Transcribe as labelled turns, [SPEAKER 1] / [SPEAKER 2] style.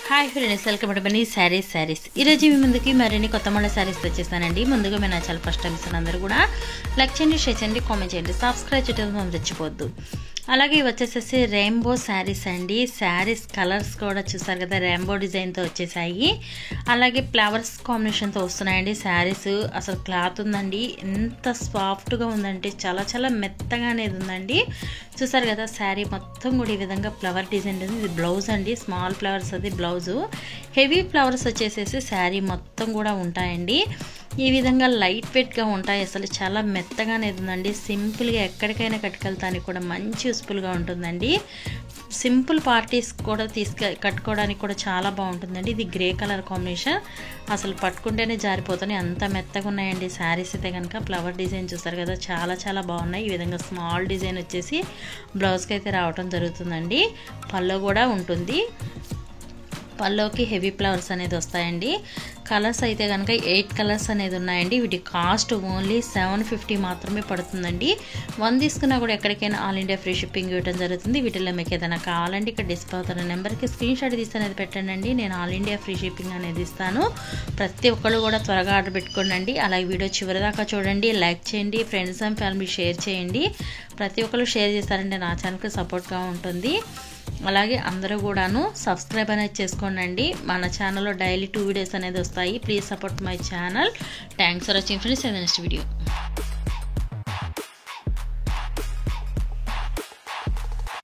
[SPEAKER 1] Hi friends, welcome to money saris ఈరోజు మీ ముందుకి మరిన్ని కొత్త మళ్ళీ శారీస్ వచ్చేసానండి. ముందుగా మీ నా చాలా ఫస్ట్ టైం అందరూ కూడా లైక్ చేయండి, షేర్ చేయండి, కామెంట్ చేయండి, సబ్స్క్రైబ్ చేయడం మర్చిపోవద్దు. అలాగే వచ్చేసేసి రెయిన్బో శారీస్ అండి. శారీస్ కలర్స్ కూడా చూసారు కదా, రెయిన్బో డిజైన్తో వచ్చేసాయి. అలాగే ఫ్లవర్స్ కాంబినేషన్తో వస్తున్నాయండి శారీస్. అసలు క్లాత్ ఉందండి, ఎంత సాఫ్ట్గా ఉందంటే చాలా చాలా మెత్తగా అనేది ఉందండి. చూసారు కదా, శారీ మొత్తం కూడా ఈ విధంగా ఫ్లవర్ డిజైన్ ఉంది. ఇది బ్లౌజ్ అండి, స్మాల్ ఫ్లవర్స్ అది బ్లౌజు. హెవీ ఫ్లవర్స్ వచ్చేసేసి శారీ మొత్తం కూడా ఉంటాయండి. ఈ విధంగా లైట్ వెయిట్గా ఉంటాయి. అసలు చాలా మెత్తగా అనేది ఉందండి. సింపుల్గా ఎక్కడికైనా కట్టుకెళ్తానికి కూడా మంచి యూస్ఫుల్గా ఉంటుందండి. సింపుల్ పార్టీస్ కూడా కట్టుకోవడానికి కూడా చాలా బాగుంటుందండి. ఇది గ్రే కలర్ కాంబినేషన్. అసలు పట్టుకుంటేనే జారిపోతున్నాయి, అంత మెత్తగా ఉన్నాయండి శారీస్ అయితే కనుక. ఫ్లవర్ డిజైన్ చూస్తారు కదా, చాలా చాలా బాగున్నాయి. ఈ విధంగా స్మాల్ డిజైన్ వచ్చేసి బ్లౌజ్కి అయితే రావడం జరుగుతుందండి. పళ్ళు కూడా ఉంటుంది. పళ్ళుకి హెవీ ఫ్లవర్స్ అనేది వస్తాయండి. కలర్స్ అయితే కనుక 8 కలర్స్ అనేది ఉన్నాయండి. వీటి కాస్ట్ ఓన్లీ 750 మాత్రమే పడుతుందండి. 1 తీసుకున్నా కూడా ఎక్కడికైనా ఆల్ ఇండియా ఫ్రీ షిప్పింగ్ ఇవ్వడం జరుగుతుంది. వీటిలో మీకు ఏదైనా కావాలంటే ఇక్కడ డిస్ప్లే అవుతున్న నెంబర్కి స్క్రీన్ షాట్ తీసి అనేది పెట్టండి. నేను ఆల్ ఇండియా ఫ్రీ షిప్పింగ్ అనేది ఇస్తాను. ప్రతి ఒక్కళ్ళు కూడా త్వరగా ఆర్డర్ పెట్టుకోండి. అలాగే వీడియో చివరి దాకా చూడండి, లైక్ చేయండి, ఫ్రెండ్స్ అండ్ ఫ్యామిలీ షేర్ చేయండి. ప్రతి ఒక్కళ్ళు షేర్ చేస్తారంటే నా ఛానల్కి సపోర్ట్గా ఉంటుంది. అలాగే అందరూ కూడాను సబ్స్క్రైబ్ అనేది చేసుకోండి. మన ఛానల్లో డైలీ 2 వీడియోస్ అనేది వస్తాయి. Please support my channel. Thanks for watching friends. Next video.